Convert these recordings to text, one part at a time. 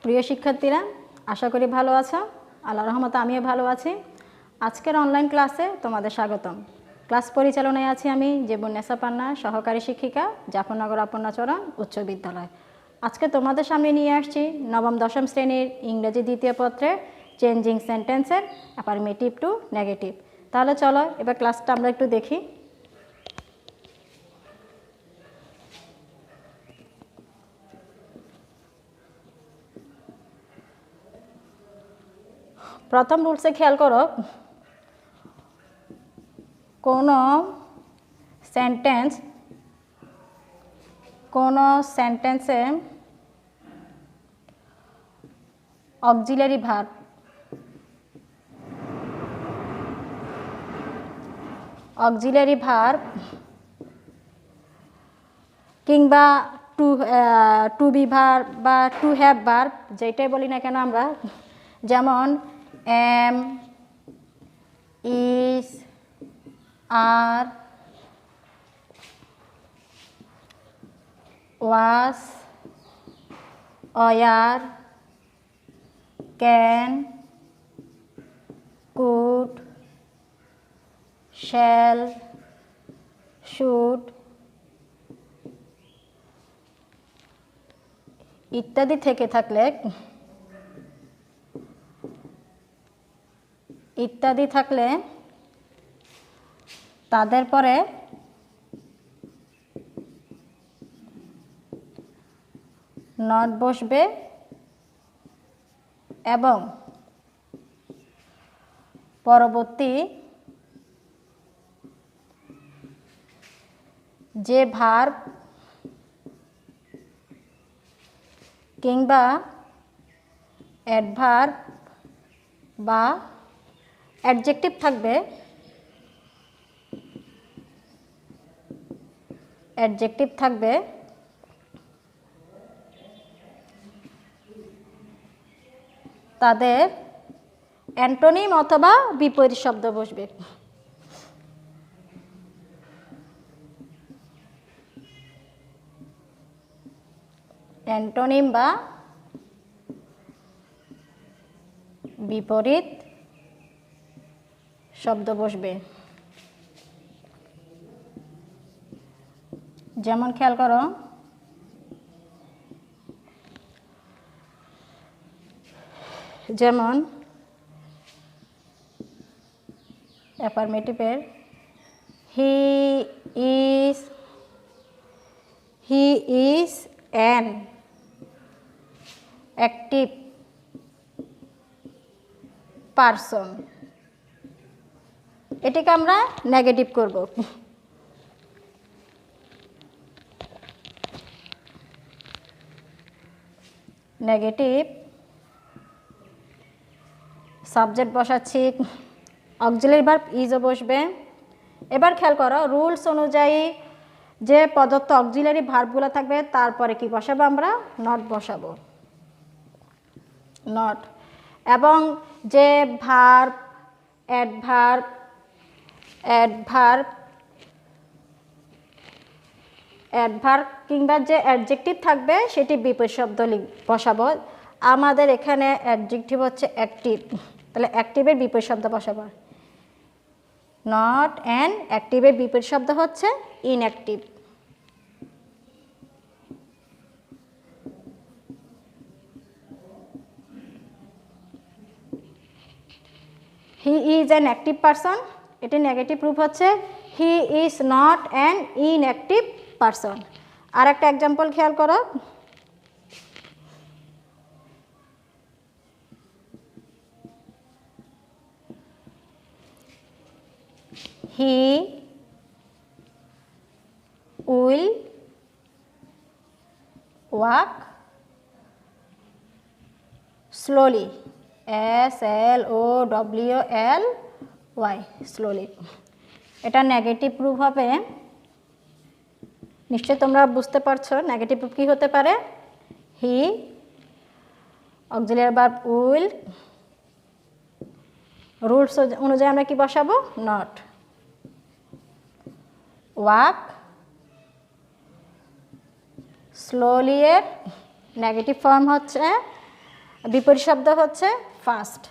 প্রিয় শিক্ষার্থীরা, আশা করি ভালো আছো। আল্লাহর রহমতে আমিও ভালো আছি। আজকের অনলাইন ক্লাসে তোমাদের স্বাগতম। ক্লাস পরিচালনায় আছি আমি জেবুন্নেসা পান্না, সহকারী শিক্ষিকা, জাফরনগর আপন্নাচরণ উচ্চ বিদ্যালয়। আজকে তোমাদের সামনে নিয়ে আসছি নবম দশম শ্রেণীর ইংরেজি দ্বিতীয় পত্রে চেঞ্জিং সেন্টেন্সের অ্যাফার্মেটিভ টু নেগেটিভ। তাহলে চলো এবার ক্লাসটা আমরা একটু দেখি। প্রথম রুলসে খেয়াল করো, কোনো সেন্টেন্সে অক্সিলারি ভার্ব কিংবা টু বি ভার্ব বা টু হ্যাভ ভার্ব, যেটাই বলি না কেন আমরা, যেমন am, is, are, was, were, can, could, shall, should ইত্যাদি থেকে থাকলে তাদের পরে নট বসবে এবং পরবর্তী যে ভার্ব কিংবা অ্যাডভার্ব বা অ্যাডজেক্টিভ থাকবে, তাদের অ্যান্টোনিম অথবা বিপরীত শব্দ বসবে। অ্যান্টোনিম বা বিপরীত শব্দ বসবে। যেমন খেয়াল করো, যেমন অ্যাফার্মেটিভের he is an active person, এটিকে আমরা নেগেটিভ করব। নেগেটিভ সাবজেক্ট বসাচ্ছি, অক্সিলারি ভার্ব ইজও বসবে। এবার খেয়াল করো, রুলস অনুযায়ী যে প্রদত্ত অক্সিলারি ভার্বগুলো থাকবে তারপরে কি বসাবো আমরা? নট বসাবো, নট। এবং যে ভার্ব, অ্যাডভার্ব কিংবা যে অ্যাডজেক্টিভ থাকবে সেটি বিপরীত শব্দ বসাবো। আমাদের এখানে অ্যাডজেক্টিভ হচ্ছে অ্যাক্টিভ, তাহলে অ্যাক্টিভের বিপরীত শব্দ বসাবো। নট অ্যান্ড অ্যাক্টিভের বিপরীত শব্দ হচ্ছে inactive. He is an active person, এটি নেগেটিভ রূপ হচ্ছে he is not an inactive person. আর একটা এক্সাম্পল খেয়াল করো, he will walk slowly, SLOWLY, slowly. এটা নেগেটিভ রূপ হবে। নিশ্চয়ই তোমরা বুঝতে পারছো নেগেটিভ রূপ কী হতে পারে। হি, অক্সিলারি ভার্ব উইল, রুলস অনুযায়ী আমরা কি বসাবো? নট। ওয়াক স্লোলি এর নেগেটিভ ফর্ম হচ্ছে বিপরীত শব্দ হচ্ছে ফার্স্ট।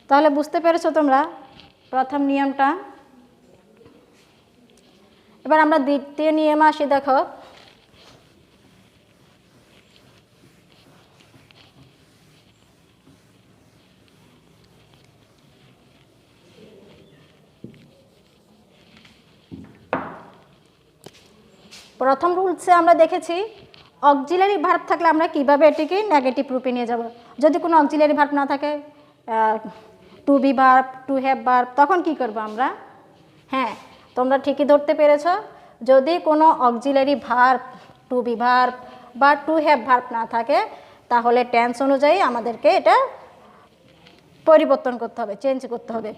তাহলে বুঝতে পেরেছো তোমরা প্রথম নিয়মটা। এবার আমরা দ্বিতীয় নিয়মে আসি। দেখো, প্রথম রুলসে আমরা দেখেছি অক্সিলারি ভার্ব থাকলে আমরা কিভাবে এটিকে নেগেটিভ রূপে নিয়ে যাব। যদি কোনো অক্সিলারি ভার্ব না থাকে, to be verb, to have verb, তখন কি করব আমরা? হ্যাঁ, তোমরা ঠিকই ধরতে পেরেছ। যদি কোনো auxiliary verb, to be verb বা টু হ্যাভ ভার্ব না থাকে, তাহলে টেন্স অনুযায়ী আমাদেরকে এটা পরিবর্তন করতে হবে, চেঞ্জ করতে হবে।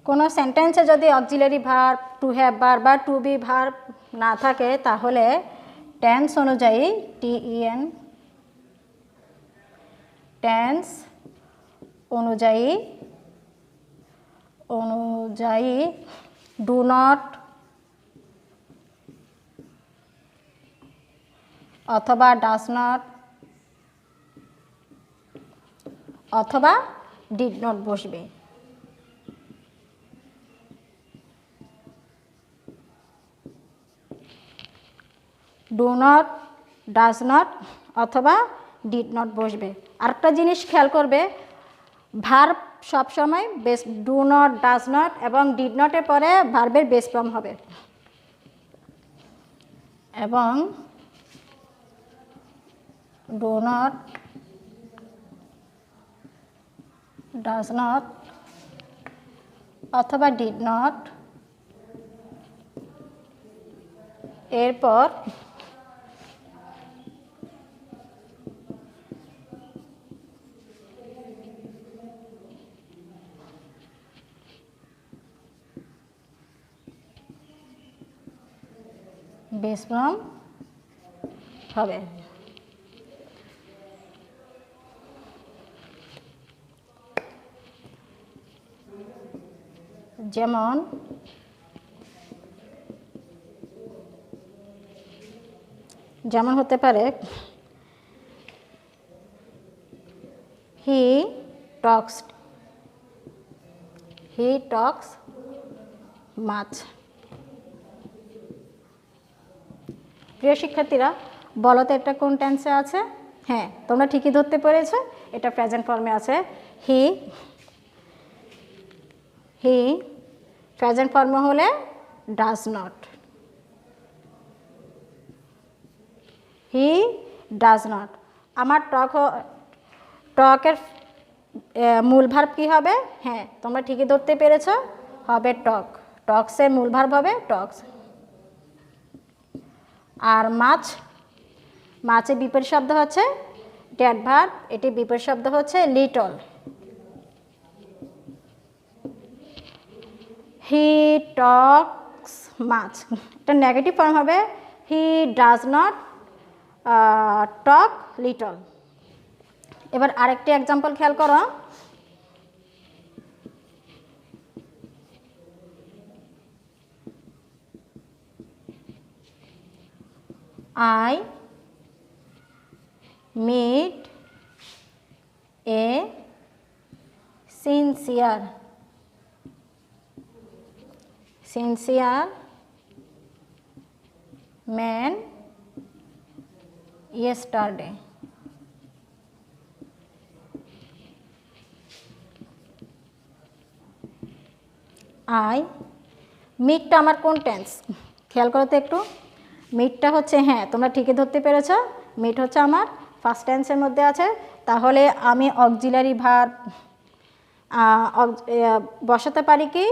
কোনো সেন্টেন্সে যদি auxiliary verb, to have verb বা টু বি ভার্ব না থাকে, তাহলে টেন্স অনুযায়ী TEN টেন্স অনুযায়ী ডু নট অথবা ডাজ নট অথবা ডিড নট বসবে। ডু নট, ডাজ নট অথবা ডিড নট বসবে। আরেকটা জিনিস খেয়াল করবে, ভার্ব সবসময় base, do not, does not এবং ডিড নটের পরে ভার্বের বেস ফর্ম হবে। এবং ডু নট, ডাজ নট অথবা ডিড নট এরপর বেস ফর্ম হবে। যেমন হতে পারে হি টক্স মাচ। প্রিয় শিক্ষার্থীরা, বলো তো এটা কোন টেন্সে আছে? হ্যাঁ, তোমরা ঠিকই ধরতে পেরেছো, এটা প্রেজেন্ট ফর্মে আছে। হি প্রেজেন্ট ফর্মে হলে does not, he does not. আমার টকের মূল ভার্ব কি হবে? হ্যাঁ, তোমরা ঠিকই ধরতে পেরেছো, হবে টক। টক্সের মূল ভার্ব হবে টক্স। আর মাছের বিপরীত শব্দ হচ্ছে ড্যাট ভার্ব, এটি বিপরীত শব্দ হচ্ছে লিটল। হি টক্স মাছ, এটা নেগেটিভ ফর্ম হবে he does not talk little. এবার আরেকটি এক্সাম্পল খেয়াল করো। I meet a sincere man yesterday. I মিটটা আমার কোন টেন্স খেয়াল করো তো একটু। মিটটা হচ্ছে, হ্যাঁ তোমরা ঠিকই ধরতে পেরেছো, মিট হচ্ছে আমার ফার্স্ট টেন্সের মধ্যে আছে। তাহলে আমি অক্সিলারি ভার্ব বসাতে পারি কি?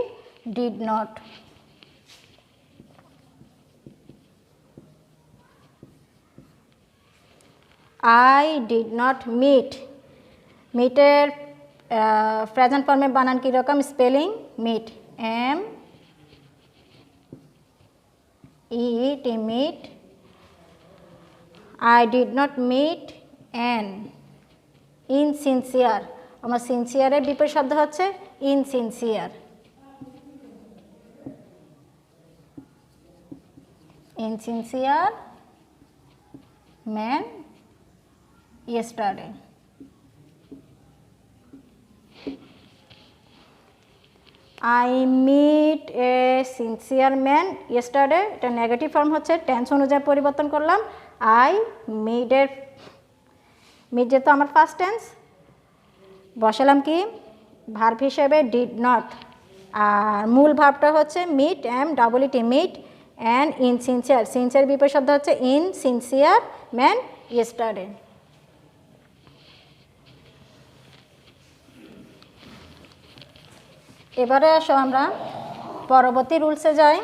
Did not. I did not meet. মিটের প্রেজেন্ট ফর্মে বানান কীরকম? Spelling meet, MIT, eat meat. I did not meet an insincere. আমার সিনসিয়ারের বিপরীত শব্দ হচ্ছে ইনসিনসিয়ার। Insincere man yesterday. I meet a sincere man yesterday. এটা নেগেটিভ ফর্ম হচ্ছে, টেন্স অনুযায়ী পরিবর্তন করলাম। I meet যেহেতু আমার ফার্স্ট টেন্স, বসালাম কি ভার্ব হিসেবে ডিড নট, আর মূল ভার্বটা হচ্ছে meet, MEET, meet and insincere. Sincere বিপরীত শব্দ হচ্ছে ইনসিনসিয়ার ম্যান ইয়েস্টারডে। এবারে আসো আমরা পরবর্তী রুলসে যাই।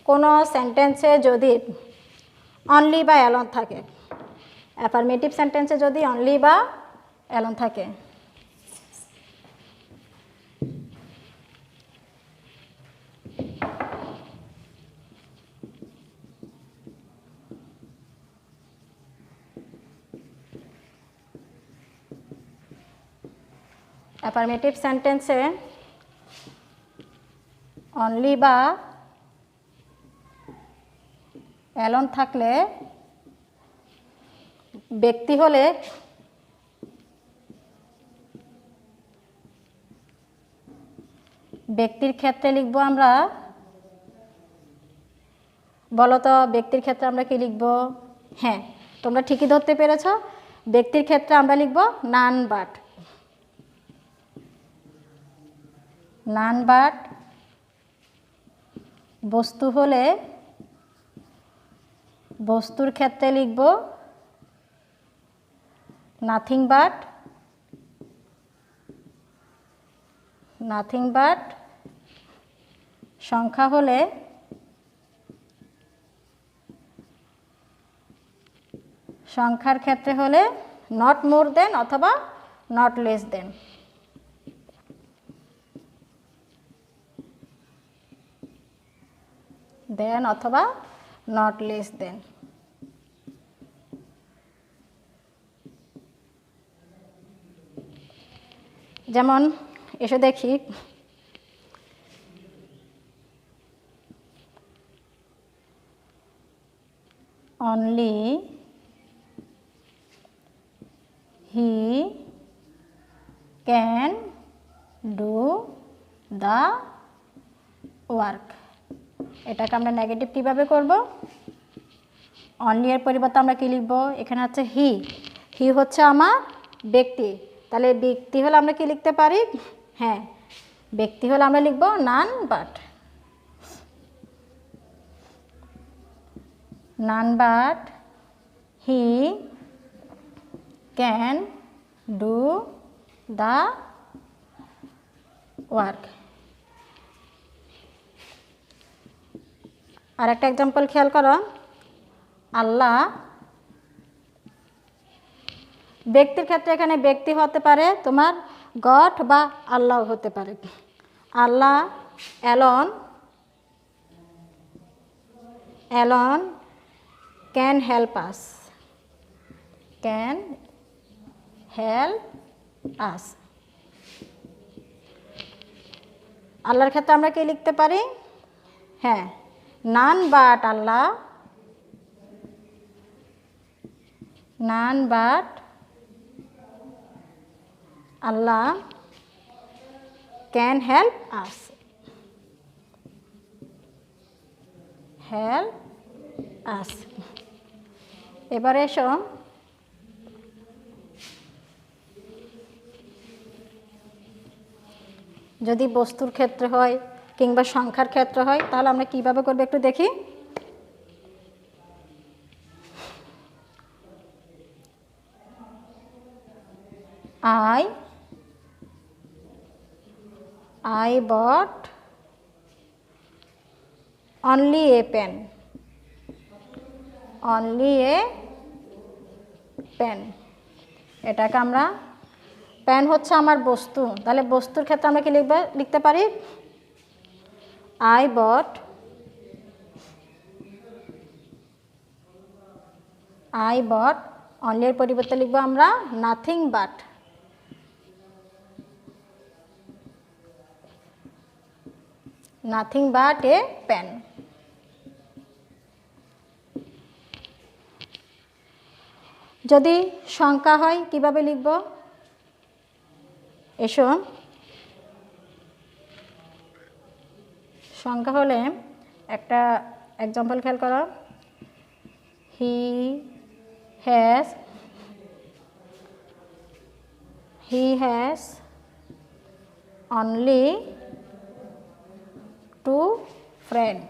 কোনো সেন্টেন্সে যদি অনলি বা অ্যালোন থাকে, অ্যাফার্মেটিভ সেন্টেন্সে যদি অনলি বা অ্যালোন থাকে, অ্যাফার্মেটিভ সেন্টেন্সে অনলি বা অ্যালোন থাকলে ব্যক্তি হলে ব্যক্তির ক্ষেত্রে লিখব আমরা, বলো তো ব্যক্তির ক্ষেত্রে আমরা কি লিখব? হ্যাঁ, তোমরা ঠিকই ধরতে পেরেছ, ব্যক্তির ক্ষেত্রে আমরা লিখব নান বাট। None but. বস্তু হলে বস্তুর ক্ষেত্রে লিখব নাথিং বাট। Nothing but. সংখ্যা হলে সংখ্যার ক্ষেত্রে হলে নট মোর দেন অথবা নট লেস দেন। দেন অথবা নট লেস দেন। যেমন এসে দেখি only he can do the work. এটাকে আমরা নেগেটিভ কীভাবে করব? অনলি এর পরিবর্তে আমরা কি লিখব? এখানে হচ্ছে হি। হি হচ্ছে আমার ব্যক্তি, তাহলে ব্যক্তি হলে আমরা কি লিখতে পারি? হ্যাঁ, ব্যক্তি হলে আমরা লিখব none but. None but he can do the work. আর একটা এক্সাম্পল খেয়াল করো, আল্লাহ। ব্যক্তির ক্ষেত্রে এখানে ব্যক্তি হতে পারে তোমার গড বা আল্লাহ হতে পারে। Allah alone, alone can help us. Can help us. আল্লাহর ক্ষেত্রে আমরা কি লিখতে পারি? হ্যাঁ, none but Allah. None but Allah can help us. Help us. এবারে এসো যদি বস্তুর ক্ষেত্রে হয় কিংবা সংখ্যার ক্ষেত্রে হয় তাহলে আমরা কিভাবে করব একটু দেখি। I bought only a pen. Only a pen. এটাকে আমরা, পেন হচ্ছে আমার বস্তু, তাহলে বস্তুর ক্ষেত্রে আমরা কি লিখতে পারি? আই বট, আই বট, অনলির পরিবর্তে লিখব আমরা nothing but, nothing but a pen. যদি সংখ্যা হয় কিভাবে লিখব? এসো, সংখ্যা হলে একটা এক্সাম্পল খেয়াল করো। He has only 2 friend.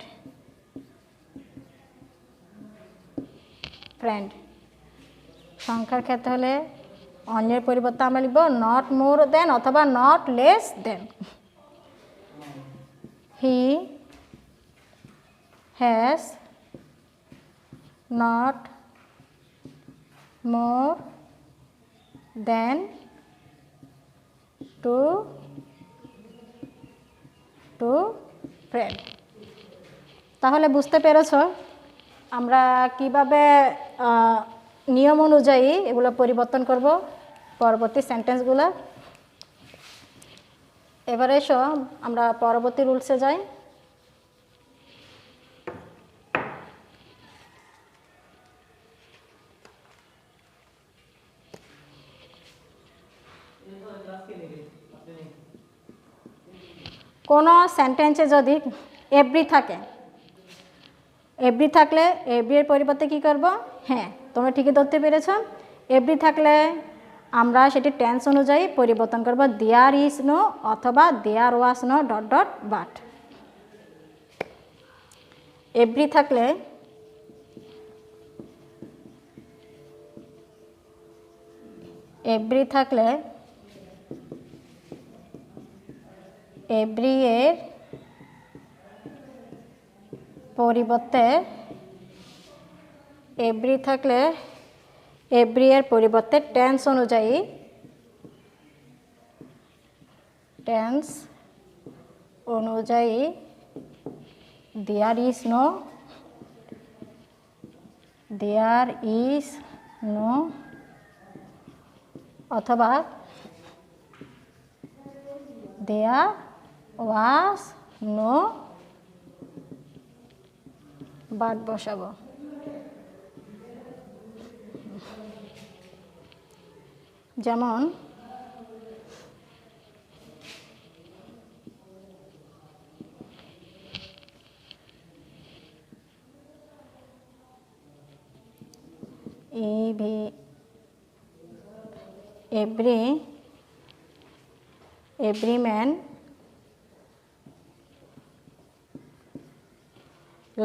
সংখ্যার ক্ষেত্রে হলে অনলির পরিবর্তে আমরা লিখব নট মোর দেন অথবা not less than. He has not more than 2 friend. তাহলে বুঝতে পেরেছ আমরা কিভাবে নিয়ম অনুযায়ী এগুলো পরিবর্তন করব পরবর্তী সেন্টেন্সগুলো। এবারে এসো আমরা পরবর্তী রুলসে যাই। কোনো সেন্টেন্সে যদি এভরি থাকে, এভরি থাকলে এভরি এর পরিবর্তে কী করব? হ্যাঁ, তোমরা ঠিকই ধরতে পেরেছ। এভরি থাকলে আমরা সেটি টেন্স অনুযায়ী পরিবর্তন করব দেয়ার ইজ নো অথবা there was no dot dot but. Every থাকলে এভরি এর পরিবর্তে এভরি থাকলে এভরি এর পরিবর্তে টেন্স অনুযায়ী দেয়ার ইজ নো অথবা দেয়ার ওয়াজ নো বাট বসাবো। যেমন every man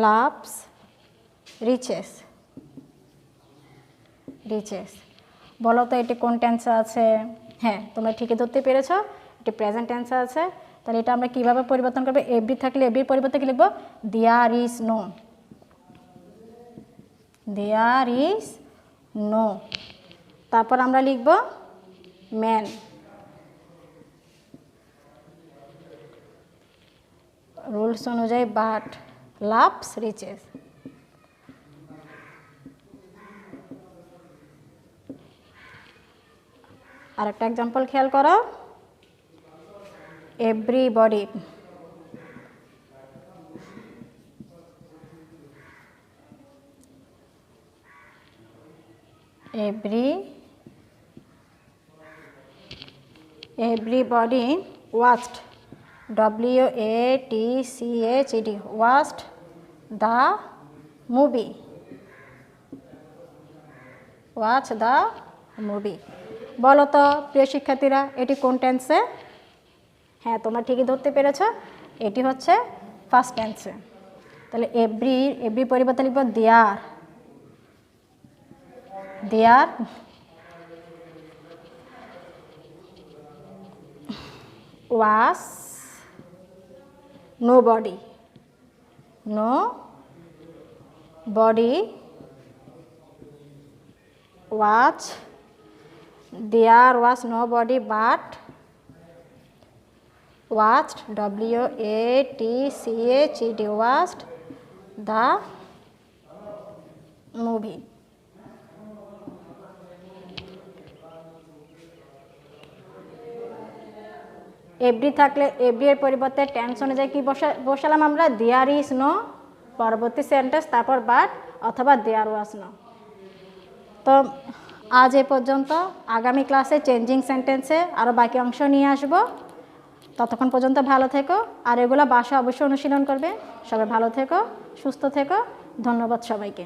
loves riches। বলো তো এটি কোন টেন্সে আছে? হ্যাঁ, তোমরা ঠিকই ধরতে পেরেছ, এটি প্রেজেন্ট টেন্সে আছে। তাহলে এটা আমরা কিভাবে পরিবর্তন করবো? এভরি থাকলে এভরির পরিবর্তে কি লিখব? There is no. তারপর আমরা লিখব ম্যান, রুলস অনুযায়ী বাট লাভস রিচেস। আর একটা এক্সাম্পল খেয়াল করো, everybody, everybody watched, WATCHED, watched the movie, বলো তো প্রিয় শিক্ষার্থীরা এটি কোন টেন্সে? হ্যাঁ, তোমরা ঠিকই ধরতে পেরেছ, এটি হচ্ছে ফার্স্ট টেন্সে। তাহলে এভরি পরিবর্তে লিখব দেয়ার was nobody was, there was nobody but watched, watched, watched the movie. Every থাকলে এভরি এর পরিবর্তে টেন্স অনুযায়ী কি বসালাম আমরা, দেয়ার ইজ নো, পরবর্তী সেন্টেন্স তারপর বাট অথবা দেয়ার ওয়াজ নো। তো আজ এ পর্যন্ত, আগামী ক্লাসে চেঞ্জিং সেন্টেন্সে আরও বাকি অংশ নিয়ে আসব। ততক্ষণ পর্যন্ত ভালো থেকো, আর এগুলো বাসা অবশ্যই অনুশীলন করবে। সবাই ভালো থেকো, সুস্থ থেকো, ধন্যবাদ সবাইকে।